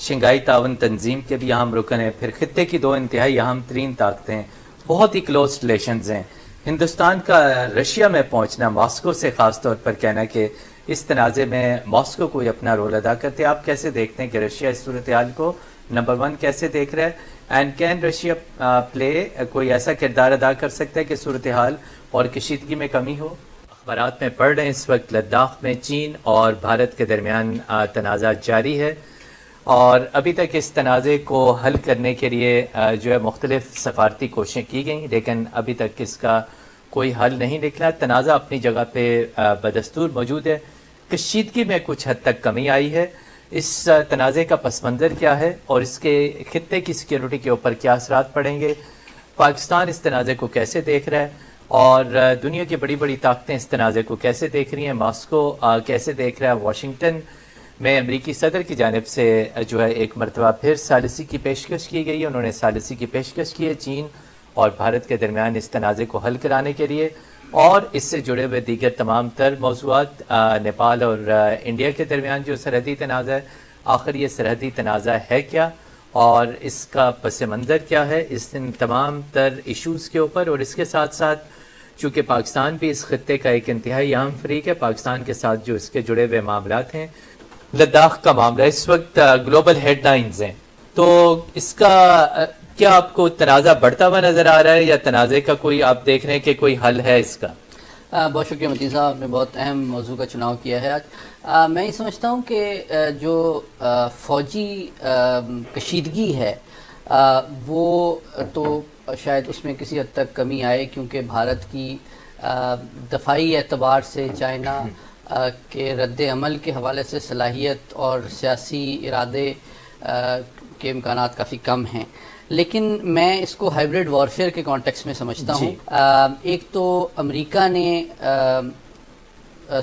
Shanghai تعاون تنظیم کے بھی اہم رکن ہیں، پھر خطے کی دو انتہائی اہم ترین طاقتیں بہت ہی کلوز ریلیشنز ہیں۔ ہندوستان کا رشیا میں پہنچنا، ماسکو سے خاص طور پر کہنا کہ اس تنازع میں ماسکو کوئی اپنا رول ادا کرتے، آپ کیسے دیکھتے ہیں کہ رشیا اس صورتحال کو نمبر 1 کیسے دیکھ رہا ہے؟ اینڈ کین رشیا پلے کوئی ایسا کردار ادا کر سکتا ہے کہ صورتحال اور کشیدگی میں کمی ہو؟ اخبارات میں پڑھ رہے ہیں اس وقت لداخ میں چین اور بھارت کے درمیان تنازع جاری ہے، اور ابھی تک اس تنازع کو حل کرنے کے لیے جو ہے مختلف سفارتی کوششیں کی گئیں، لیکن ابھی تک اس کا کوئی حل نہیں نکلا۔ تنازع اپنی جگہ پہ بدستور موجود ہے، کشیدگی میں کچھ حد تک کمی آئی ہے۔ اس تنازع کا پس منظر کیا ہے اور اس کے خطے کی سیکیورٹی کے اوپر کیا اثرات پڑیں گے؟ پاکستان اس تنازع کو کیسے دیکھ رہا ہے اور دنیا کی بڑی بڑی طاقتیں اس تنازع کو کیسے دیکھ رہی ہیں؟ ماسکو کیسے دیکھ رہا ہے؟ واشنگٹن میں امریکی صدر کی جانب سے جو ہے ایک مرتبہ پھر ثالثی کی پیشکش کی گئی ہے، انہوں نے ثالثی کی پیشکش کی ہے چین اور بھارت کے درمیان اس تنازع کو حل کرانے کے لیے، اور اس سے جڑے ہوئے دیگر تمام تر موضوعات، نیپال اور انڈیا کے درمیان جو سرحدی تنازع ہے، آخر یہ سرحدی تنازع ہے کیا اور اس کا پس منظر کیا ہے؟ اس ان تمام تر ایشوز کے اوپر، اور اس کے ساتھ ساتھ چونکہ پاکستان بھی اس خطے کا ایک انتہائی اہم فریق ہے، پاکستان کے ساتھ جو اس کے جڑے ہوئے معاملات ہیں، لداخ کا معاملہ اس وقت گلوبل ہیڈ لائنز ہیں، تو اس کا کیا آپ کو تنازع بڑھتا ہوا نظر آ رہا ہے یا تنازع کا کوئی آپ دیکھ رہے ہیں کہ کوئی حل ہے اس کا؟ بہت شکریہ متین صاحب، آپ نے بہت اہم موضوع کا چناؤ کیا ہے آج۔ میں یہ سمجھتا ہوں کہ جو فوجی کشیدگی ہے وہ تو شاید اس میں کسی حد تک کمی آئے، کیونکہ بھارت کی دفاعی اعتبار سے چائنا کے رد عمل کے حوالے سے صلاحیت اور سیاسی ارادے کے امکانات کافی کم ہیں، لیکن میں اس کو ہائبرڈ وارفیئر کے کانٹیکس میں سمجھتا ہوں۔ ایک تو امریکہ نے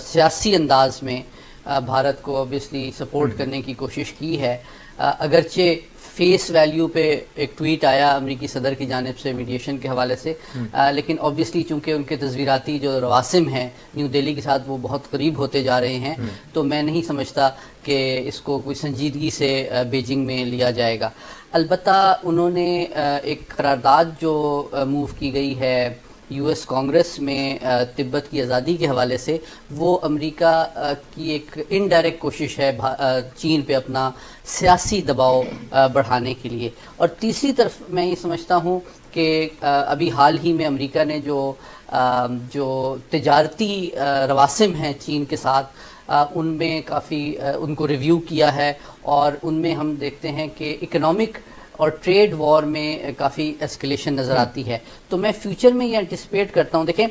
سیاسی انداز میں بھارت کو اوبیسلی سپورٹ کرنے کی کوشش کی ہے، اگرچہ فیس ویلیو پہ ایک ٹویٹ آیا امریکی صدر کی جانب سے میڈیشن کے حوالے سے، لیکن اوبیسلی چونکہ ان کے تصویراتی جو رواسم ہیں نیو دہلی کے ساتھ وہ بہت قریب ہوتے جا رہے ہیں، تو میں نہیں سمجھتا کہ اس کو کوئی سنجیدگی سے بیجنگ میں لیا جائے گا۔ البتہ انہوں نے ایک قرارداد جو موو کی گئی ہے یو ایس کانگریس میں تبت کی آزادی کے حوالے سے، وہ امریکہ کی ایک انڈائریکٹ کوشش ہے چین پہ اپنا سیاسی دباؤ بڑھانے کے لیے۔ اور تیسری طرف میں یہ سمجھتا ہوں کہ ابھی حال ہی میں امریکہ نے جو تجارتی رواسم ہیں چین کے ساتھ، ان میں کافی ان کو ریویو کیا ہے، اور ان میں ہم دیکھتے ہیں کہ اکنامک اور ٹریڈ وار میں کافی ایسکلیشن نظر آتی ہے۔ تو میں فیوچر میں یہ انٹیسپیٹ کرتا ہوں، دیکھیں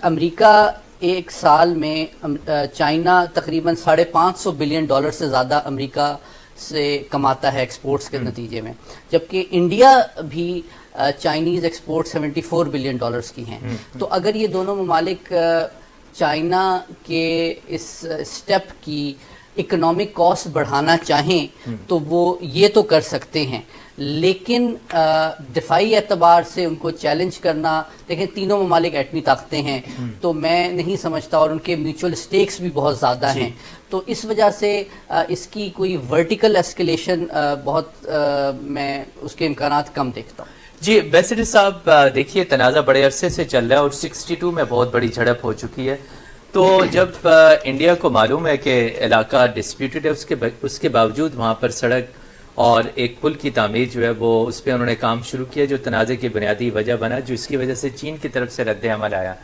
امریکہ ایک سال میں چائنا تقریباً $550 بلین سے زیادہ امریکہ سے کماتا ہے ایکسپورٹس کے نتیجے میں، جبکہ انڈیا بھی چائنیز ایکسپورٹ $74 بلین کی ہیں۔ تو اگر یہ دونوں ممالک چائنا کے اس سٹیپ کی اکنامک کاسٹ بڑھانا چاہیں تو وہ یہ تو کر سکتے ہیں، لیکن دفاعی اعتبار سے ان کو چیلنج کرنا، دیکھیں تینوں ممالک ایٹمی طاقتیں ہیں، تو میں نہیں سمجھتا، اور ان کے میوچل سٹیکس بھی بہت زیادہ ہیں، تو اس وجہ سے اس کی کوئی ورٹیکل ایسکیلیشن بہت میں اس کے امکانات کم دیکھتا ہوں۔ جی بیسڈ صاحب، دیکھیے تنازع بڑے عرصے سے چل رہا ہے اور 62 میں بہت بڑی جھڑپ ہو چکی ہے، تو جب انڈیا کو معلوم ہے کہ علاقہ ڈسپیوٹڈ ہے، اس کے باوجود وہاں پر سڑک اور ایک پل کی تعمیر جو ہے وہ اس پہ انہوں نے کام شروع کیا، جو تنازع کی بنیادی وجہ بنا، جو اس کی وجہ سے چین کی طرف سے رد عمل آیا،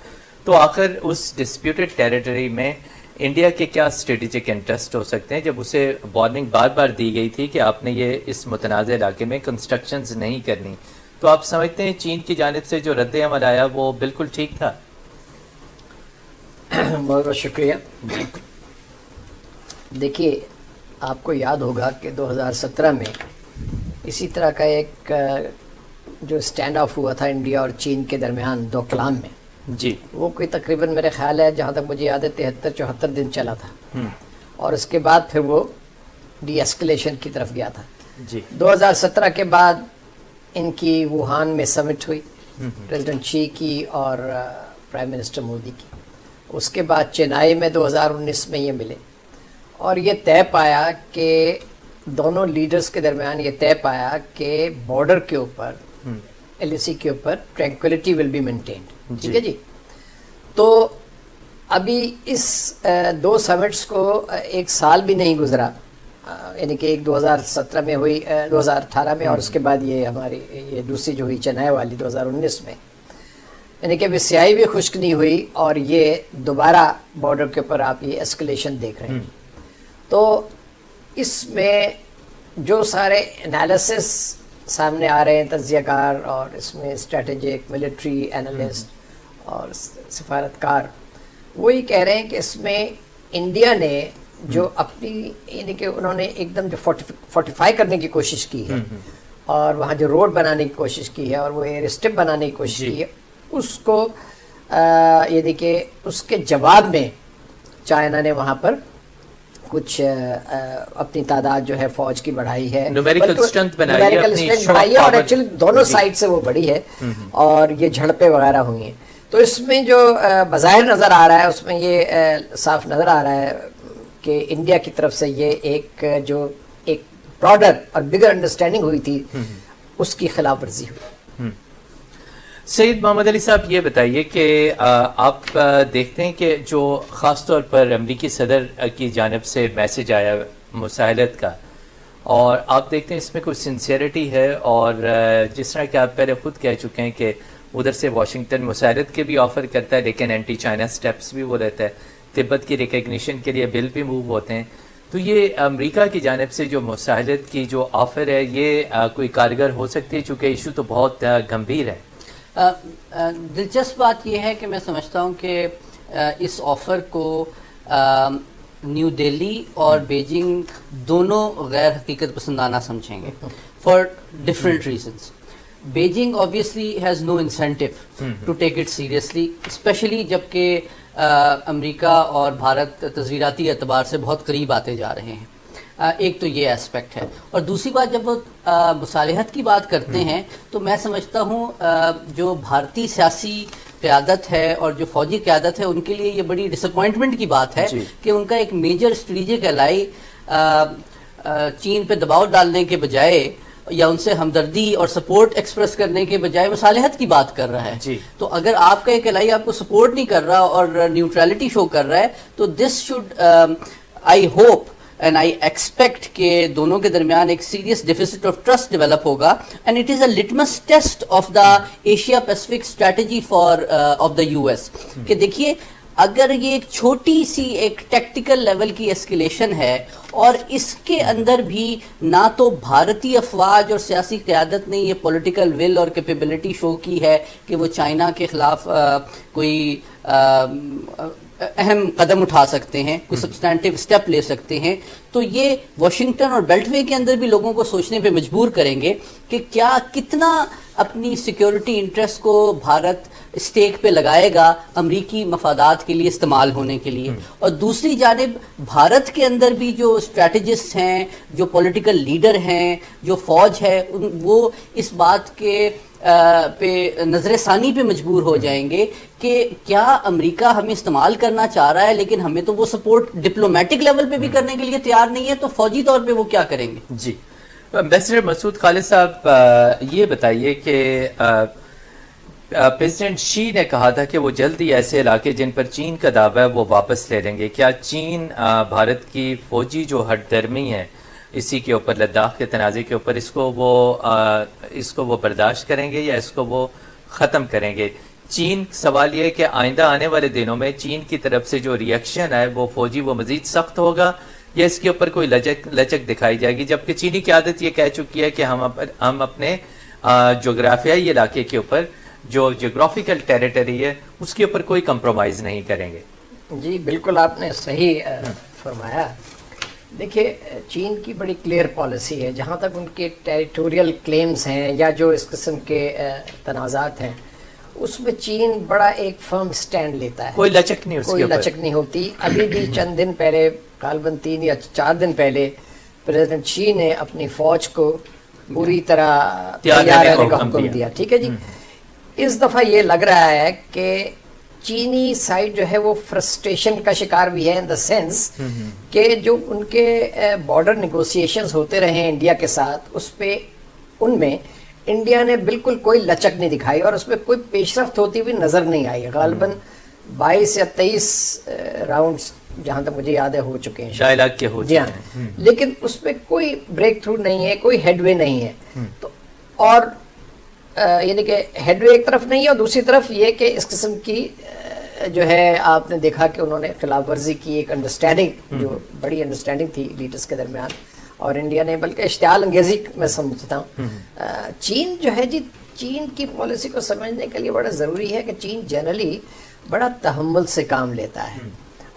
تو آخر اس ڈسپیوٹڈ ٹیریٹری میں انڈیا کے کیا اسٹریٹجک انٹرسٹ ہو سکتے ہیں، جب اسے وارننگ بار بار دی گئی تھی کہ آپ نے یہ اس متنازع علاقے میں کنسٹرکشنز نہیں کرنی، تو آپ سمجھتے ہیں چین کی جانب سے جو رد عمل آیا وہ بالکل ٹھیک تھا؟ بہت بہت شکریہ۔ دیکھیے آپ کو یاد ہوگا کہ 2017 میں اسی طرح کا ایک جو اسٹینڈ آف ہوا تھا انڈیا اور چین کے درمیان ڈوکلام میں، جی وہ کوئی تقریباً میرے خیال ہے جہاں تک مجھے یاد ہے 73-74 دن چلا تھا، اور اس کے بعد پھر وہ ڈی ایسکلیشن کی طرف گیا تھا۔ جی 2017 کے بعد ان کی ووہان میں سمٹ ہوئی، پریزیڈنٹ شی کی اور پرائم منسٹر مودی کی، اس کے بعد چنائی میں 2019 میں یہ ملے، اور یہ طے پایا کہ دونوں لیڈرز کے درمیان یہ طے پایا کہ بارڈر کے اوپر LAC کے اوپر ٹرینکولیٹی ول بی مینٹینڈ. ٹھیک ہے جی. تو ابھی اس 2 سمٹس کو 1 سال بھی نہیں گزرا, یعنی کہ ایک 2017 میں ہوئی, 2018 میں, اور اس کے بعد یہ ہماری یہ دوسری جو ہوئی چنائی والی 2019 میں, یعنی کہ سیاہی بھی خشک نہیں ہوئی اور یہ دوبارہ بارڈر کے اوپر آپ یہ اسکلیشن دیکھ رہے ہیں. تو اس میں جو سارے انالیسس سامنے آ رہے ہیں تجزیہ کار, اور اس میں اسٹریٹجک ملٹری اینالسٹ اور سفارتکار, وہی کہہ رہے ہیں کہ اس میں انڈیا نے جو اپنی یعنی کہ انہوں نے ایک دم جو فورٹیفائی کرنے کی کوشش کی ہے اور وہاں جو روڈ بنانے کی کوشش کی ہے اور وہ ایئر اسٹرپ بنانے کی کوشش کی ہے, اس کو یعنی کہ اس کے جواب میں چائنا نے وہاں پر کچھ اپنی تعداد جو ہے فوج کی بڑھائی ہے, نومیریکل اسٹرینتھ بنائی ہے, اور ایکچولی دونوں سائڈ سے وہ بڑی ہے, اور یہ جھڑپیں وغیرہ ہوئی ہیں. تو اس میں جو بظاہر نظر آ رہا ہے اس میں یہ صاف نظر آ رہا ہے کہ انڈیا کی طرف سے یہ ایک جو ایک براڈر اور بگر انڈرسٹینڈنگ ہوئی تھی اس کی خلاف ورزی ہوئی. سید محمد علی صاحب, یہ بتائیے کہ آپ دیکھتے ہیں کہ جو خاص طور پر امریکی صدر کی جانب سے میسج آیا مساحلت کا, اور آپ دیکھتے ہیں اس میں کوئی سنسیئرٹی ہے, اور جس طرح کہ آپ پہلے خود کہہ چکے ہیں کہ ادھر سے واشنگٹن مساحلت کے بھی آفر کرتا ہے لیکن اینٹی چائنا سٹیپس بھی وہ لیتا ہے, تبت کی ریکگنیشن کے لیے بل بھی موو ہوتے ہیں. تو یہ امریکہ کی جانب سے جو مساحلت کی جو آفر ہے یہ کوئی کارگر ہو سکتی ہے, چونکہ ایشو تو بہت گمبھیر ہے. دلچسپ بات یہ ہے کہ میں سمجھتا ہوں کہ اس آفر کو نیو دہلی اور بیجنگ دونوں غیر حقیقت پسندانہ سمجھیں گے for different reasons. Beijing obviously has no incentive to take it seriously, especially جبکہ امریکہ اور بھارت تصویراتی اعتبار سے بہت قریب آتے جا رہے ہیں. ایک تو یہ اسپیکٹ ہے, اور دوسری بات جب وہ مصالحت کی بات کرتے ہیں تو میں سمجھتا ہوں جو بھارتی سیاسی قیادت ہے اور جو فوجی قیادت ہے ان کے لیے یہ بڑی ڈس اپوائنٹمنٹ کی بات ہے کہ ان کا ایک میجر اسٹریٹجک الائی چین پہ دباؤ ڈالنے کے بجائے یا ان سے ہمدردی اور سپورٹ ایکسپریس کرنے کے بجائے مصالحت کی بات کر رہا ہے. تو اگر آپ کا ایک الائی آپ کو سپورٹ نہیں کر رہا اور نیوٹرلٹی شو کر رہا ہے تو this should I hope and I expect کہ دونوں کے درمیان ایک serious deficit of trust develop ہوگا, and it is a litmus test of the Asia Pacific strategy for of the US. کہ دیکھیے اگر یہ ایک چھوٹی سی ایک ٹیکٹیکل لیول کی اسکیلیشن ہے اور اس کے اندر بھی نہ تو بھارتی افواج اور سیاسی قیادت نے یہ پولیٹیکل ول اور کیپیبلٹی شو کی ہے کہ وہ چائنا کے خلاف کوئی اہم قدم اٹھا سکتے ہیں, کوئی سبسٹینٹیو اسٹیپ لے سکتے ہیں, تو یہ واشنگٹن اور بیلٹ وے کے اندر بھی لوگوں کو سوچنے پہ مجبور کریں گے کہ کیا کتنا اپنی سیکیورٹی انٹرسٹ کو بھارت اسٹیک پہ لگائے گا امریکی مفادات کے لیے استعمال ہونے کے لیے. اور دوسری جانب بھارت کے اندر بھی جو اسٹریٹجسٹ ہیں, جو پولیٹیکل لیڈر ہیں, جو فوج ہے, وہ اس بات کے پہ نظر ثانی پہ مجبور ہو جائیں گے کہ کیا امریکہ ہمیں استعمال کرنا چاہ رہا ہے لیکن ہمیں تو وہ سپورٹ ڈپلومیٹک لیول پہ بھی کرنے کے لیے تیار نہیں ہے, تو فوجی طور پہ وہ کیا کریں گے. جی امبیسڈر مسعود خالد صاحب, یہ بتائیے کہ پریزیڈنٹ شی نے کہا تھا کہ وہ جلدی ایسے علاقے جن پر چین کا دعویٰ ہے وہ واپس لے لیں گے. کیا چین بھارت کی فوجی جو ہٹ درمی ہے اسی کے اوپر, لداخ کے تنازع کے اوپر, اس کو وہ برداشت کریں گے یا اس کو وہ ختم کریں گے؟ چین, سوال یہ ہے کہ آئندہ آنے والے دنوں میں چین کی طرف سے جو ری ایکشن ہے وہ فوجی وہ مزید سخت ہوگا یا اس کے اوپر کوئی لچک دکھائی جائے گی, جبکہ چینی قیادت یہ کہہ چکی ہے کہ ہم اپنے جغرافیائی علاقے کے اوپر جو جغرافیکل ٹیریٹری ہے اس کے اوپر کوئی کمپرومائز نہیں کریں گے. جی بالکل آپ نے صحیح فرمایا. دیکھیے چین کی بڑی کلیئر پالیسی ہے, جہاں تک ان کے ٹیریٹوریل کلیمز ہیں یا جو اس قسم کے تنازعات ہیں اس میں چین بڑا ایک فرم سٹینڈ لیتا ہے, کوئی لچک نہیں, کوئی لچک نہیں ہوتی. ابھی بھی چند دن پہلے, غالباً 3 یا 4 دن پہلے, پریزیڈنٹ شی نے اپنی فوج کو پوری طرح تیار رہنے کا حکم دیا. ٹھیک ہے جی. اس دفعہ یہ لگ رہا ہے کہ چینی سائڈ جو ہے وہ فرسٹریشن کا شکار بھی ہے ان دا سینس کہ جو ان کے بارڈر نیگوسیشنز ہوتے رہے ہیں انڈیا کے ساتھ، اس پہ ان میں انڈیا نے بالکل کوئی لچک نہیں دکھائی اور اس پہ کوئی پیش رفت ہوتی ہوئی نظر نہیں آئی. غالباً 22 یا 23 راؤنڈز جہاں تک مجھے یاد ہے ہو چکے ہیں ڈائلاگ کے ہو جی ہاں، لیکن اس پہ کوئی بریک تھرو نہیں ہے، کوئی ہیڈ وے نہیں ہے. تو اور یعنی کہ ہیڈ وے ایک طرف نہیں ہے، اور دوسری طرف یہ کہ اس قسم کی جو ہے آپ نے دیکھا کہ انہوں نے خلاف ورزی کی ایک انڈرسٹینڈنگ، جو بڑی انڈرسٹینڈنگ تھی لیڈرز کے درمیان، اور انڈیا نے بلکہ اشتعال انگیزی میں سمجھتا ہوں. چین جو ہے جی، چین کی پالیسی کو سمجھنے کے لیے بڑا ضروری ہے کہ چین جنرلی بڑا تحمل سے کام لیتا ہے،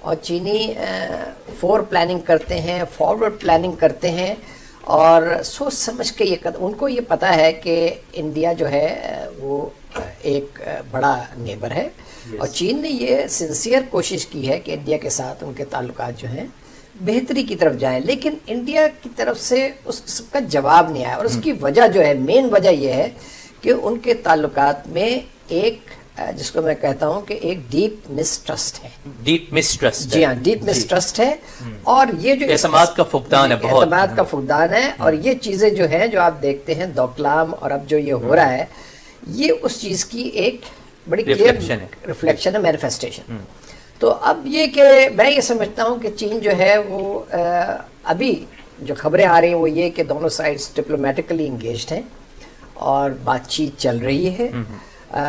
اور چینی فور پلاننگ کرتے ہیں، فارورڈ پلاننگ کرتے ہیں، اور سوچ سمجھ کے یہ ان کو یہ پتہ ہے کہ انڈیا جو ہے وہ ایک بڑا نیبر ہے، اور چین نے یہ سنسیئر کوشش کی ہے کہ انڈیا کے ساتھ ان کے تعلقات جو ہیں بہتری کی طرف جائیں، لیکن انڈیا کی طرف سے اس قسم کا جواب نہیں آیا. اور اس کی وجہ جو ہے، مین وجہ یہ ہے کہ ان کے تعلقات میں ایک جس کو میں کہتا ہوں کہ ایک ڈیپ مسٹرسٹ ہے. ڈیپ مسٹرسٹ، جی ہاں، ڈیپ مسٹرسٹ ہے. اور یہ جو اعتماد کا فقدان ہے، بہت اعتماد کا فقدان ہے. اور یہ چیزیں جو ہیں جو آپ دیکھتے ہیں دوکلام اور اب جو یہ ہو رہا ہے، یہ اس چیز کی ایک بڑی کلیئر ریفلیکشن ہے، مینیفیسٹیشن. تو اب یہ کہ میں یہ سمجھتا ہوں کہ چین جو ہے وہ ابھی جو خبریں آ رہی ہیں وہ یہ کہ دونوں سائڈز ڈپلومیٹکلی انگیجڈ ہیں اور بات چیت چل رہی ہے.